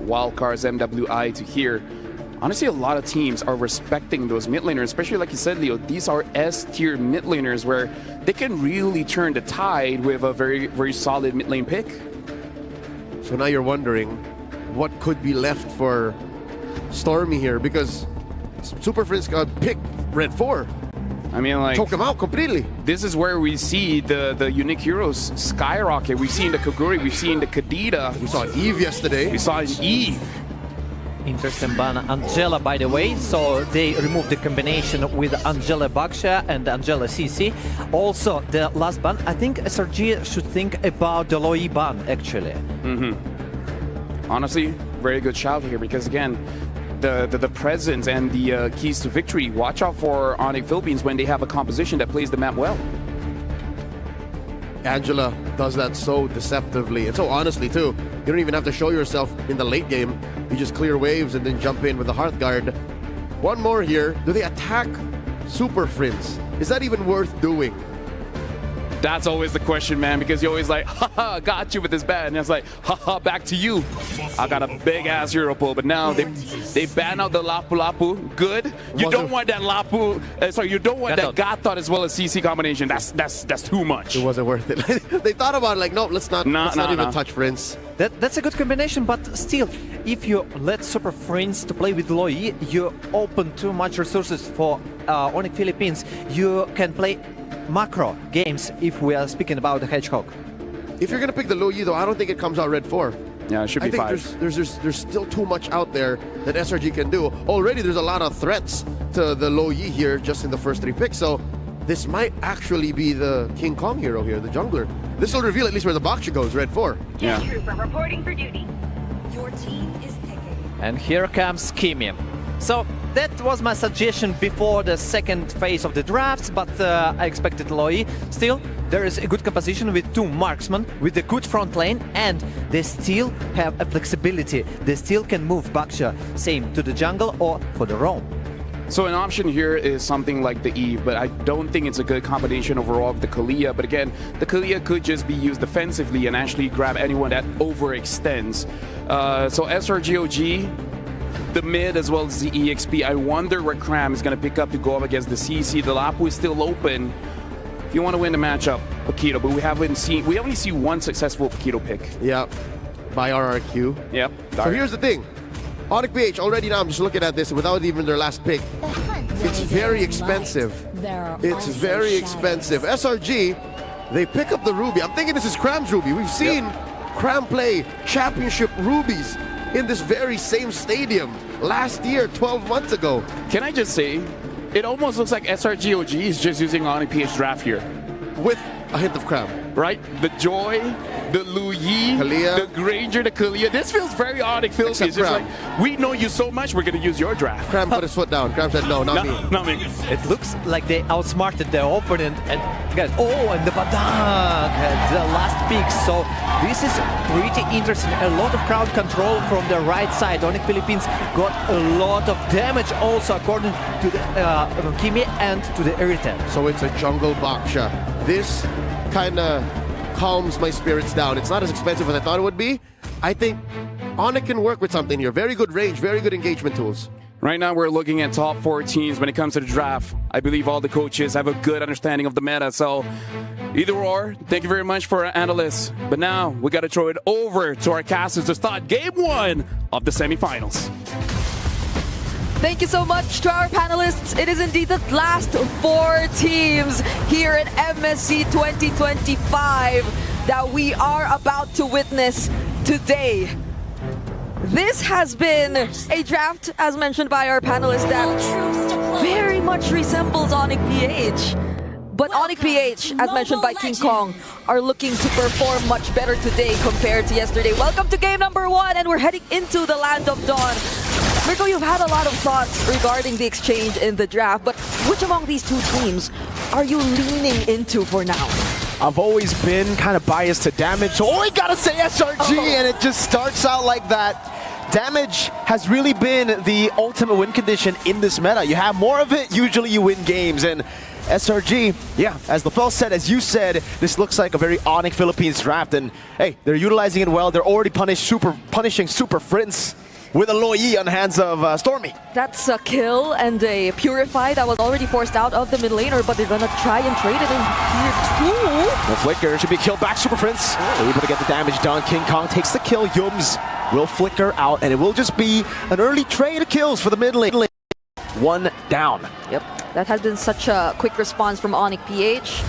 wildcards, MWI to here. Honestly, a lot of teams are respecting those mid laners, especially like you said, Leo, these are S-tier mid laners where they can really turn the tide with a very, very solid mid lane pick. So now you're wondering what could be left for Stormy here, because Super Friends picked Red 4. I mean, like, choke him out completely. This is where we see the unique heroes skyrocket. We've seen the Koguri, we've seen the Kadita. We saw Eve yesterday. We saw an Eve. Interesting ban Angela, by the way, so they removed the combination with Angela Baksha and Angela CC. Also, the last ban, I think Srg should think about the Loi ban, actually. Honestly, very good shout here, because again, the presence and the keys to victory. Watch out for Onic Philippines when they have a composition that plays the map well. Angela does that so deceptively and so honestly too. You don't even have to show yourself in the late game. You just clear waves and then jump in with the Hearthguard. One more here. Do they attack Super Friends? Is that even worth doing? That's always the question, man, because you're always like, haha, got you with this ban. And it's like, haha, back to you. I got a big ass hero pull, but now they ban out the Lapu Lapu. Good. You don't want that Lapu, sorry, you don't want that Gatot as well as CC combination. That's too much. It wasn't worth it. They thought about it like, no, let's not even touch Friends. That's a good combination, but still, if you let Super Friends to play with Loi, you open too much resources for Onic Philippines. You can play macro games if we are speaking about the Hedgehog. If you're gonna pick the Loi though, I don't think it comes out Red 4. Yeah, it should be 5. I think there's still too much out there that Srg can do. Already there's a lot of threats to the Loi here just in the first 3 picks, so this might actually be the King Kong hero here, the jungler. This will reveal at least where the Baksha goes, Red 4. Yeah. Trooper reporting for duty. Your team is picking. And here comes Kimi. So that was my suggestion before the second phase of the drafts, but I expected Loi. Still, there is a good composition with 2 marksmen, with a good front lane, and they still have a flexibility. They still can move Baksha, same to the jungle or for the roam. So an option here is something like the Eve, but I don't think it's a good combination overall of the Kalia. But again, the Kalia could just be used defensively and actually grab anyone that overextends. So Srg.Og, the mid as well as the EXP. I wonder where Cram is going to pick up to go up against the CC. The Lapu is still open. If you want to win the matchup, Paquito, but we only see one successful Paquito pick. Yeah, by RRQ. Yep. So here's the thing. Onic BH, already now I'm just looking at this without even their last pick. It's very expensive. It's very expensive. Srg, they pick up the Ruby. I'm thinking this is Cram's Ruby. We've seen Cram play championship Rubies in this very same stadium last year, 12 months ago. Can I just say, it almost looks like Srg.Og is just using Onic PH draft here. With a hint of Cram. Right? The Joy, the Luyi, Kalia, the Granger, the Kalia. This feels very Onic Philippines. It's just like, we know you so much, we're going to use your draft. Cram put his foot down. Cram said, no, not me. Not me. It looks like they outsmarted their opponent, and guys, and the Badang at the last pick. So this is pretty interesting. A lot of crowd control from the right side. Onic Philippines got a lot of damage also according to the Kimi and to the Irritant. So it's a jungle Baksha. This kind of calms my spirits down. It's not as expensive as I thought it would be. I think Onic can work with something here. Very good range, very good engagement tools. Right now, we're looking at top 4 teams when it comes to the draft. I believe all the coaches have a good understanding of the meta. So either or, thank you very much for our analysts. But now we got to throw it over to our casters to start game 1 of the semifinals. Thank you so much to our panelists. It is indeed the last 4 teams here at MSC 2025 that we are about to witness today. This has been a draft, as mentioned by our panelists, that very much resembles Onic PH. But Onic PH, as mentioned by King Kong, are looking to perform much better today compared to yesterday. Welcome to game number 1, and we're heading into the Land of Dawn. Mirko, you've had a lot of thoughts regarding the exchange in the draft, but which among these 2 teams are you leaning into for now? I've always been kind of biased to damage, so I gotta say Srg, and it just starts out like that. Damage has really been the ultimate win condition in this meta. You have more of it, usually you win games, and SRG, yeah, as LaFell said, as you said, this looks like a very Onic Philippines draft, and hey, they're utilizing it well. They're already punishing Super Prince with a Loi on the hands of Stormy. That's a kill and a Purify that was already forced out of the mid laner, but they're gonna try and trade it in here too. The Flicker should be killed back. Super Prince able to get the damage done. King Kong takes the kill. Yums will flicker out, and it will just be an early trade of kills for the mid lane. One down. Yep, that has been such a quick response from Onic PH.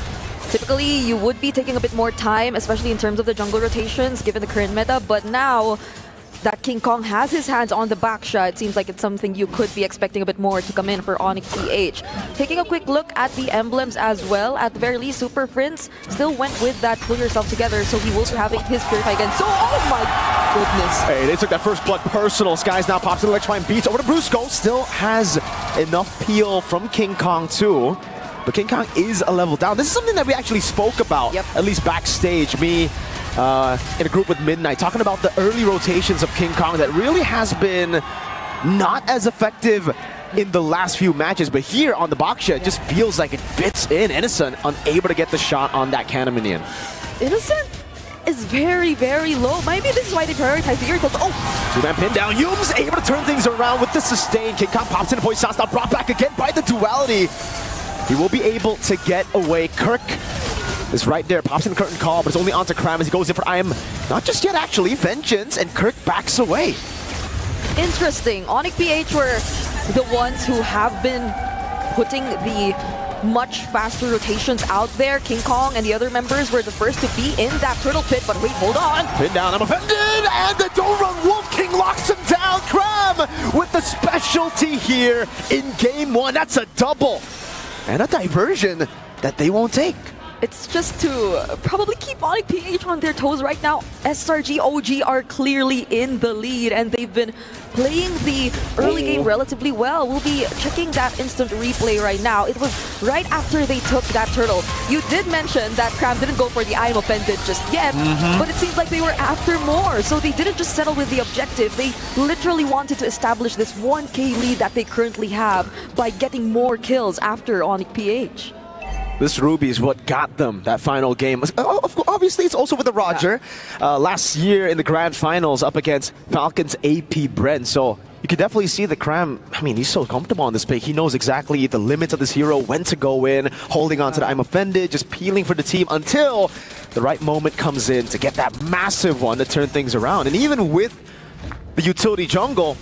Typically, you would be taking a bit more time, especially in terms of the jungle rotations, given the current meta, but now that King Kong has his hands on the backshot, it seems like it's something you could be expecting a bit more to come in for Onic PH. Taking a quick look at the emblems as well, at the very least, Super Prince still went with that pull yourself together, so he will be having his Purify again. So, oh my goodness. Hey, they took that first blood personal. Skies now pops in the electrifying beats over to Brusco. Still has enough peel from King Kong too. But King Kong is a level down. This is something that we actually spoke about, at least backstage. Me in a group with Midnight, talking about the early rotations of King Kong that really has been not as effective in the last few matches. But here on the Baksha, it just feels like it fits in. Innocent unable to get the shot on that cannon minion. Innocent is very, very low. Maybe this is why they prioritize the Earth. Oh! Two-man pin down. Yums able to turn things around with the sustain. King Kong pops in a voice shots, now brought back again by the duality. He will be able to get away. Kirk is right there, pops in the curtain call, but it's only onto Cram as he goes in for I am not just yet actually, Vengeance, and Kirk backs away. Interesting. Onic PH were the ones who have been putting the much faster rotations out there. King Kong and the other members were the first to be in that turtle pit, but wait, hold on. Pin down, I'm offended, and the Don't Run Wolf King locks him down. Cram with the specialty here in game one. That's a double and a diversion that they won't take. It's just to probably keep Onic PH on their toes right now. Srg.Og are clearly in the lead, and they've been playing the early game relatively well. We'll be checking that instant replay right now. It was right after they took that turtle. You did mention that Cram didn't go for the I am offended just yet, but it seems like they were after more. So they didn't just settle with the objective. They literally wanted to establish this 1k lead that they currently have by getting more kills after Onic PH. This Ruby is what got them that final game. Obviously, it's also with the Roger. Last year in the Grand Finals up against Falcon's AP Bren. So you can definitely see the Cram, I mean, he's so comfortable on this pick. He knows exactly the limits of this hero, when to go in, holding on to the I'm offended, just peeling for the team until the right moment comes in to get that massive one to turn things around. And even with the utility jungle,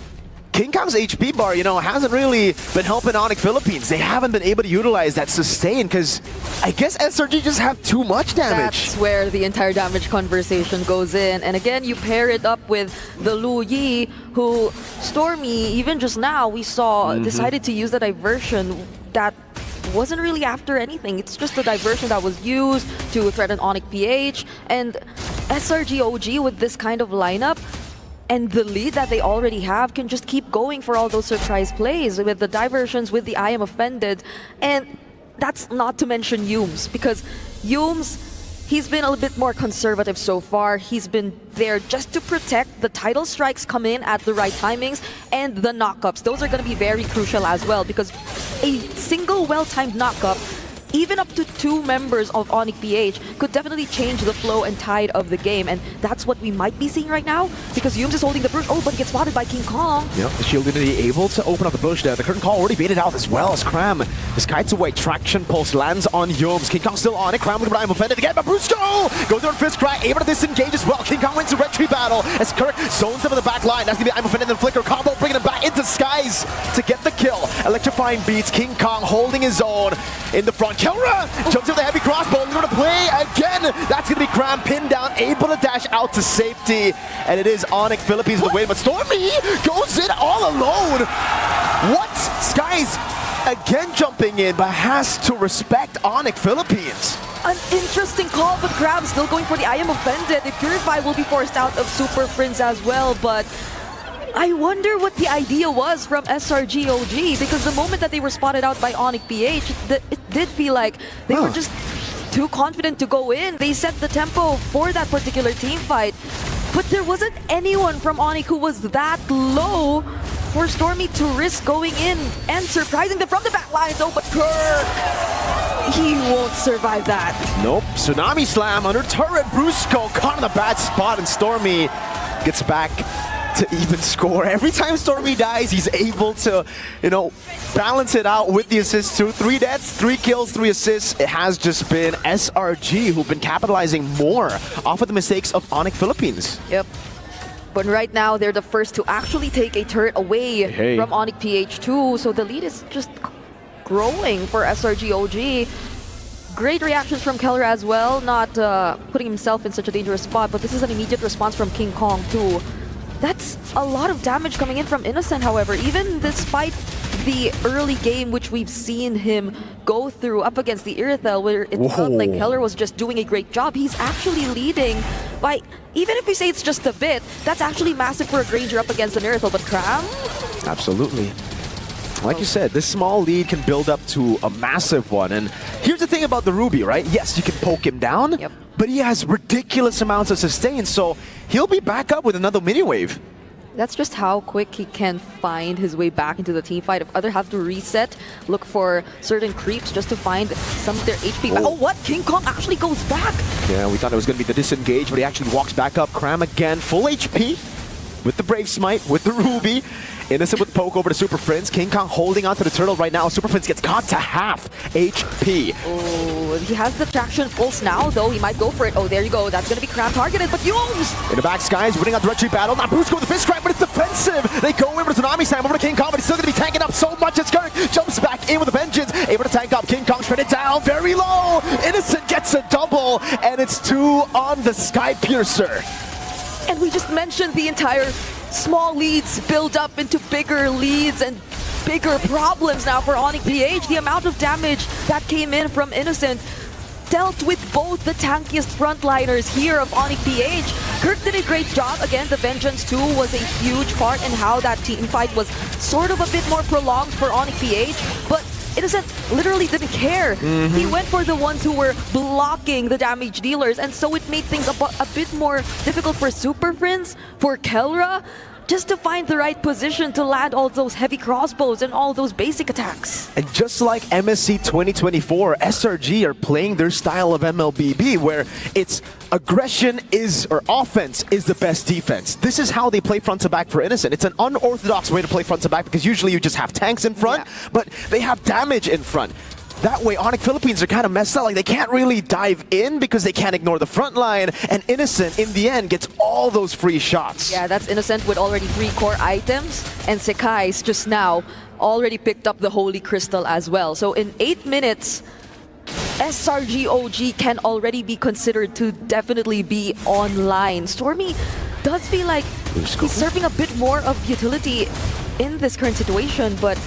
King Kong's HP bar, you know, hasn't really been helping Onic Philippines. They haven't been able to utilize that sustain because I guess SRG just have too much damage. That's where the entire damage conversation goes in. And again, you pair it up with the Lu Yi, who Stormy, even just now, we saw decided to use the diversion that wasn't really after anything. It's just a diversion that was used to threaten Onic PH. And Srg.Og with this kind of lineup, and the lead that they already have, can just keep going for all those surprise plays with the diversions, with the I am offended. And that's not to mention Yums, because Yums, he's been a little bit more conservative so far. He's been there just to protect the tidal strikes come in at the right timings, and the knockups. Those are going to be very crucial as well, because a single well-timed knockup, even up to 2 members of Onic PH, could definitely change the flow and tide of the game. And that's what we might be seeing right now, because Yums is holding the bush. Oh, but he gets spotted by King Kong. Yep, the shield unity able to open up the bush there. The curtain call already baited out as well as Cram. This kites away, traction pulse lands on Yums. King Kong still on it. Cram with I'm offended again, but Brusco goes over Fist Cry, able to disengage as well. King Kong wins the red tree battle as Kirk zones him in the back line. That's gonna be I'm offended and Flicker combo, bringing him back into Skies to get the kill. Electrifying beats, King Kong holding his own in the front. Kelra jumps in the heavy crossbow, and going to play again. That's going to be Cram pinned down, able to dash out to safety. And it is Onic Philippines with the win, but Stormy goes in all alone. What? Skies again jumping in, but has to respect Onic Philippines. An interesting call, but Cram still going for the I am offended. The Purify will be forced out of Super Prince as well, but I wonder what the idea was from Srg.Og, because the moment that they were spotted out by Onic PH, it did feel like they were just too confident to go in. They set the tempo for that particular team fight, but there wasn't anyone from Onic who was that low for Stormy to risk going in and surprising them from the back lines. Oh, but Kirk he won't survive that. Nope. Tsunami Slam under turret. Brusco caught in the bad spot, and Stormy gets back to even score. Every time Stormy dies, he's able to, you know, balance it out with the assist too. 3 deaths, 3 kills, 3 assists. It has just been Srg who've been capitalizing more off of the mistakes of Onic Philippines. Yep. But right now, they're the first to actually take a turret away from Onic PH2. So the lead is just growing for Srg.Og. Great reactions from Keller as well, not putting himself in such a dangerous spot. But this is an immediate response from King Kong too. That's a lot of damage coming in from Innocent, however, even despite the early game which we've seen him go through up against the Irithel, where it felt like Keller was just doing a great job. He's actually leading by, even if we say it's just a bit, that's actually massive for a Granger up against an Irithel. But Cram? Absolutely. Like you said, this small lead can build up to a massive one. And here's the thing about the Ruby, right? Yes, you can poke him down, but he has ridiculous amounts of sustain, so he'll be back up with another mini wave. That's just how quick he can find his way back into the team fight. If other have to reset, look for certain creeps just to find some of their HP. Oh, what? King Kong actually goes back! Yeah, we thought it was going to be the disengage, but he actually walks back up. Cram again, full HP with the Brave Smite, with the Ruby. Innocent with poke over to Super Prince. King Kong holding onto the turtle right now. Super Prince gets got to half HP. Oh, he has the traction pulse now, though. He might go for it. Oh, there you go. That's going to be Cram targeted, but Yomes! In the back, Skies winning on direct battle. Now Bruce with the fist crack, but it's defensive. They go in with a Tsunami Slam over to King Kong, but he's still going to be tanking up so much as Kirk jumps back in with a vengeance. Able to tank up. King Kong shredded down very low. Innocent gets a double, and it's 2 on the Sky Piercer. And we just mentioned the entire small leads build up into bigger leads and bigger problems now for Onic PH. The amount of damage that came in from Innocent dealt with both the tankiest frontliners here of Onic PH. Kirk did a great job. Again, the Vengeance 2 was a huge part in how that team fight was sort of a bit more prolonged for Onic PH, but Innocent literally didn't care. He went for the ones who were blocking the damage dealers, and so it made things a bit more difficult for Super Prince, for Kelra, just to find the right position to land all those heavy crossbows and all those basic attacks. And just like MSC 2024, Srg are playing their style of MLBB, where it's aggression is, or offense is the best defense. This is how they play front to back for Innocent. It's an unorthodox way to play front to back because usually you just have tanks in front, but they have damage in front. That way, Onic Philippines are kind of messed up. Like, they can't really dive in because they can't ignore the front line. And Innocent, in the end, gets all those free shots. Yeah, that's Innocent with already 3 core items. And Sekai's just now already picked up the Holy Crystal as well. So in 8 minutes, Srg.Og can already be considered to definitely be online. Stormy does feel like he's serving a bit more of utility in this current situation, but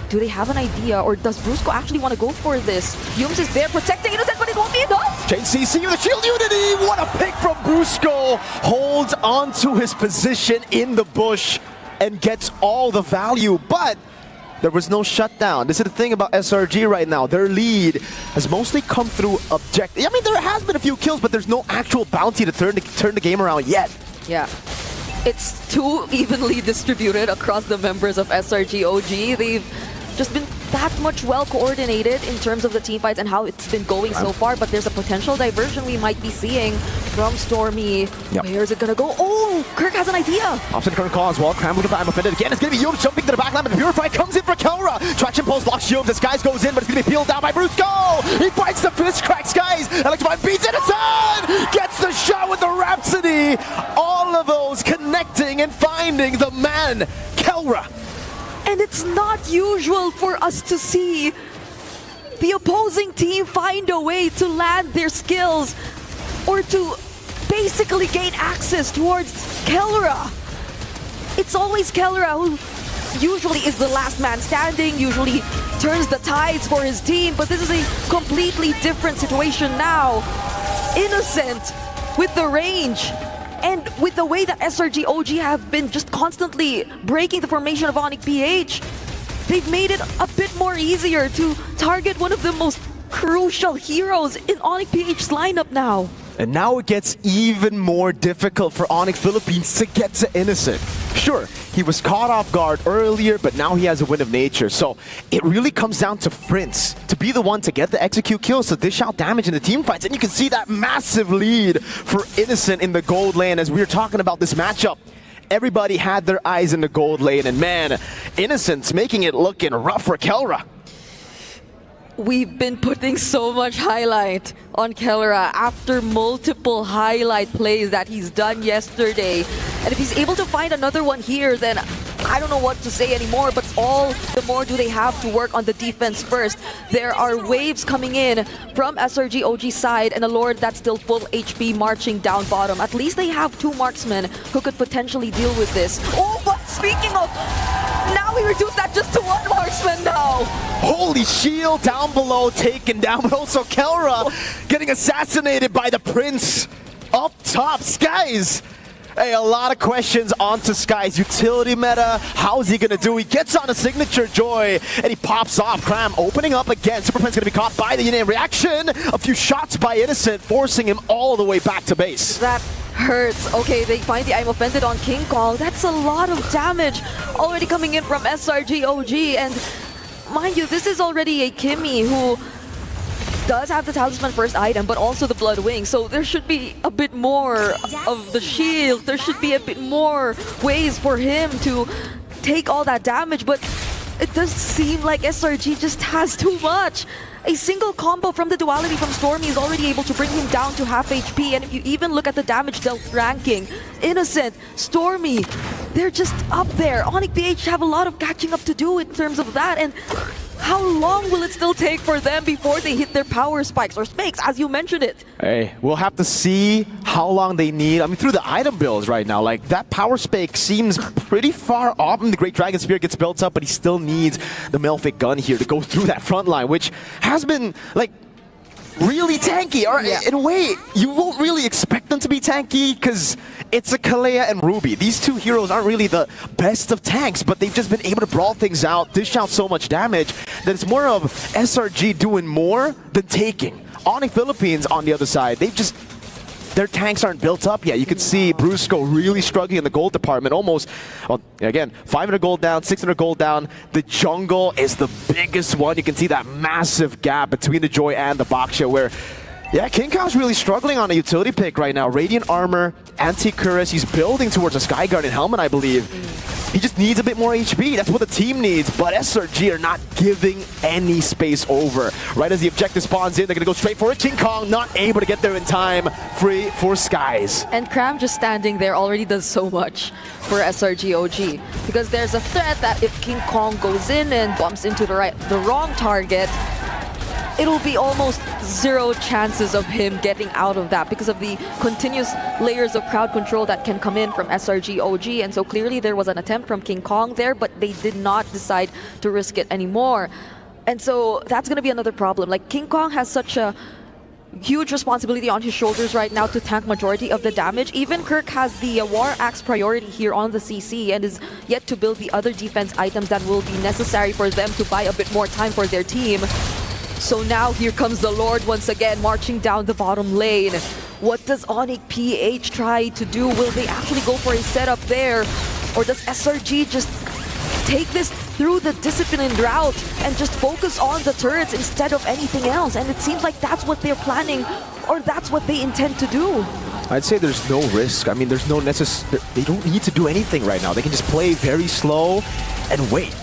do they have an idea, or does Brusco actually want to go for this? Yums is there protecting Innocent, but it won't be enough! Chain CC with the shield unity! What a pick from Brusco! Holds onto his position in the bush and gets all the value, but there was no shutdown. This is the thing about Srg right now. Their lead has mostly come through objective. I mean, there has been a few kills, but there's no actual bounty to turn the game around yet. Yeah. It's too evenly distributed across the members of Srg.Og. They've just been that much well coordinated in terms of the team fights and how it's been going so far, but there's a potential diversion we might be seeing from Stormy. Where is it gonna go? Oh, Kirk has an idea! Option current call as well. Cram with the I'm offended again. It's gonna be Yomes jumping to the backline, but the Purify comes in for Kelra. Traction pulse locks Yomes. The Skies goes in, but it's gonna be peeled down by Brusco. He fights the fist crack Skies. Electrify beats Innocent! Gets the shot with the Rhapsody. All of those connecting and finding the man, Kelra. And it's not usual for us to see the opposing team find a way to land their skills or to basically gain access towards Kelra. It's always Kelra who usually is the last man standing, usually turns the tides for his team, but this is a completely different situation now. Innocent with the range. And with the way that Srg.Og have been just constantly breaking the formation of Onic PH, they've made it a bit more easier to target one of the most crucial heroes in Onic PH's lineup now. And now it gets even more difficult for Onic Philippines to get to Innocent. Sure, he was caught off guard earlier, but now he has a wind of nature. So it really comes down to Prince to be the one to get the execute kills to dish out damage in the team fights. And you can see that massive lead for Innocent in the gold lane as we were talking about this matchup. Everybody had their eyes in the gold lane, and man, Innocent's making it looking rough for Kelra. We've been putting so much highlight on Kelra after multiple highlight plays that he's done yesterday. And if he's able to find another one here, then I don't know what to say anymore, but all the more do they have to work on the defense first. There are waves coming in from Srg.Og's side and a Lord that's still full HP marching down bottom. At least they have 2 marksmen who could potentially deal with this. Oh, but speaking of, now we reduce that just to 1 marksman now. Holy shield down below taken down, but also Kelra getting assassinated by the Prince up top. Skies! Hey, a lot of questions onto Sky's utility meta. How's he gonna do? He gets on a signature Joy and he pops off. Cram opening up again. Superpen's gonna be caught by the Yin reaction. A few shots by Innocent, forcing him all the way back to base. That hurts. Okay, they find the I'm offended on King Kong. That's a lot of damage already coming in from Srg.Og. And mind you, this is already a Kimmy who does have the Talisman first item, but also the Blood Wing. So there should be a bit more of the shield. There should be a bit more ways for him to take all that damage, but it does seem like Srg just has too much. A single combo from the duality from Stormy is already able to bring him down to half HP, and if you even look at the damage dealt ranking, Innocent, Stormy, they're just up there. Onic BH have a lot of catching up to do in terms of that, and how long will it still take for them before they hit their power spikes or spikes, as you mentioned it? Hey, we'll have to see how long they need. I mean, through the item builds right now, like that power spike seems pretty far off. And the Great Dragon Spear gets built up, but he still needs the Mlbb gun here to go through that front line, which has been like really tanky. Or in a way, you won't really expect them to be tanky because it's a Kalea and Ruby. These 2 heroes aren't really the best of tanks, but they've just been able to brawl things out, dish out so much damage that it's more of Srg doing more than taking. Onic Philippines on the other side, their tanks aren't built up yet. You can see Brusco really struggling in the gold department. Almost, well, again, 500 gold down, 600 gold down. The jungle is the biggest one. You can see that massive gap between the Joy and the Baksha where, yeah, King Kong's really struggling on a utility pick right now. Radiant Armor, Anti-Cuirass. He's building towards a Sky Guardian helmet, I believe. He just needs a bit more HP. That's what the team needs. But Srg are not giving any space over. Right as the objective spawns in, they're going to go straight for it. King Kong not able to get there in time. Free for Skies. And Cram just standing there already does so much for Srg.Og. Because there's a threat that if King Kong goes in and bumps into the wrong target, it'll be almost 0 chances of him getting out of that because of the continuous layers of crowd control that can come in from Srg.Og. And so clearly there was an attempt from King Kong there, but they did not decide to risk it anymore. And so that's going to be another problem. Like, King Kong has such a huge responsibility on his shoulders right now to tank majority of the damage. Even Kirk has the War Axe priority here on the CC and is yet to build the other defense items that will be necessary for them to buy a bit more time for their team. So now here comes the Lord once again, marching down the bottom lane. What does Onic PH try to do? Will they actually go for a setup there? Or does Srg just take this through the disciplined route and just focus on the turrets instead of anything else? And it seems like that's what they're planning, or that's what they intend to do. I'd say there's no risk. I mean, there's no they don't need to do anything right now. They can just play very slow and wait.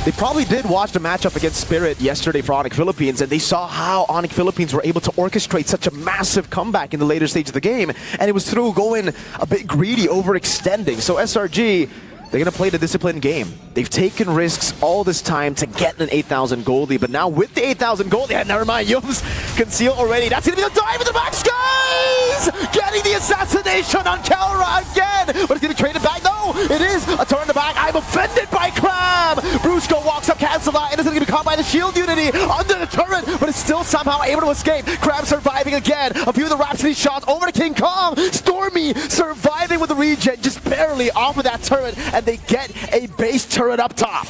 They probably did watch the matchup against Spirit yesterday for Onic Philippines, and they saw how Onic Philippines were able to orchestrate such a massive comeback in the later stage of the game, and it was through going a bit greedy, overextending. So Srg, they're going to play the disciplined game. They've taken risks all this time to get an 8,000 gold lead, but now with the 8,000 gold lead, never mind, Yums conceal already. That's going to be the dive in the back. Skies! Getting the assassination on Kelra again, but it's going to be traded back. No, it is a turn in the back. I'm offended by Cram. Brusco walks up, cancel that, and it's going to be caught by the shield unity under the turret, but it's still somehow able to escape. Cram surviving again. A few of the Rhapsody shots over to King Kong. Stormy surviving with the regen, just barely off of that turret, and they get a base turret up top.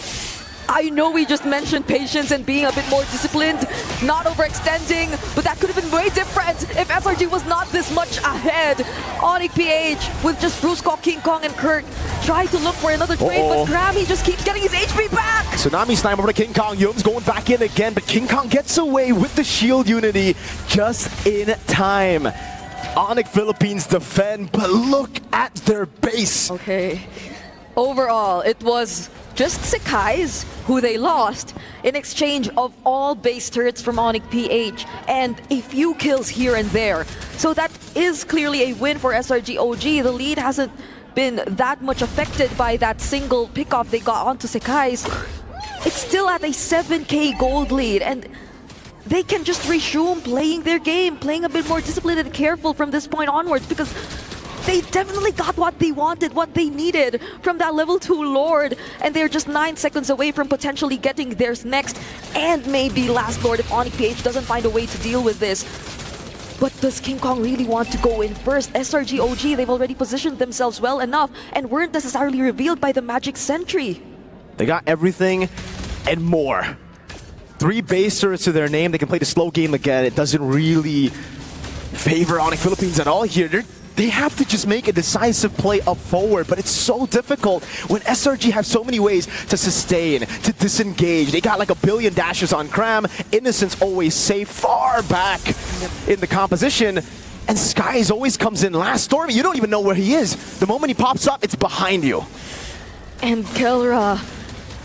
I know we just mentioned patience and being a bit more disciplined, not overextending, but that could have been way different if SRG was not this much ahead. Onic PH with just Brusco, King Kong, and Kirk tried to look for another trade, but Grammy just keeps getting his HP back. Tsunami slam over to King Kong. Youm's going back in again, but King Kong gets away with the shield unity just in time. Onic Philippines defend, but look at their base. Okay. Overall, it was just Sekai's who they lost in exchange of all base turrets from Onic PH and a few kills here and there. So that is clearly a win for Srg.Og. The lead hasn't been that much affected by that single pickoff they got onto Sekai's. It's still at a 7k gold lead, and they can just resume playing their game, playing a bit more disciplined and careful from this point onwards, because they definitely got what they wanted, what they needed from that level 2 Lord, and they're just 9 seconds away from potentially getting theirs next, and maybe last Lord if Onic PH doesn't find a way to deal with this. But does King Kong really want to go in first? Srg.Og, they've already positioned themselves well enough and weren't necessarily revealed by the Magic Sentry. They got everything and more. 3 base turrets to their name. They can play the slow game again. It doesn't really favor Onic Philippines at all here. They have to just make a decisive play up forward, but it's so difficult when SRG have so many ways to sustain, to disengage. They got like a billion dashes on Cram. Innocence always safe far back in the composition. And Skies always comes in last. Stormy, you don't even know where he is. The moment he pops up, it's behind you. And Kelra,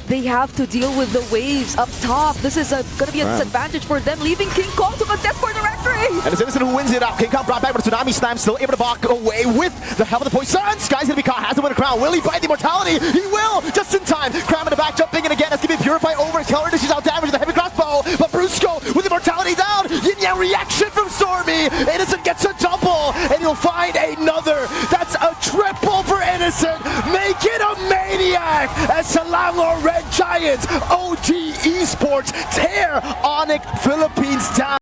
they have to deal with the waves up top. This is going to be a disadvantage for them, leaving King Kong to contest for the rectory. And it's Innocent who wins it out. King Kong brought back with a Tsunami Slam, still able to walk away with the help of the poison. Sky's gonna be caught, has to win a crown. Will he find the immortality? He will, just in time. Cram in the back, jumping in again. That's gonna be Purify over. Keller dishes out damage with the heavy crossbow, but Brusco with immortality down. Yin Yang reaction from Stormy. Innocent gets a double, and he'll find another. That's a triple for Innocent. Make it a maniac as Selangor Red Giants, OG Esports tear Onic Philippines down.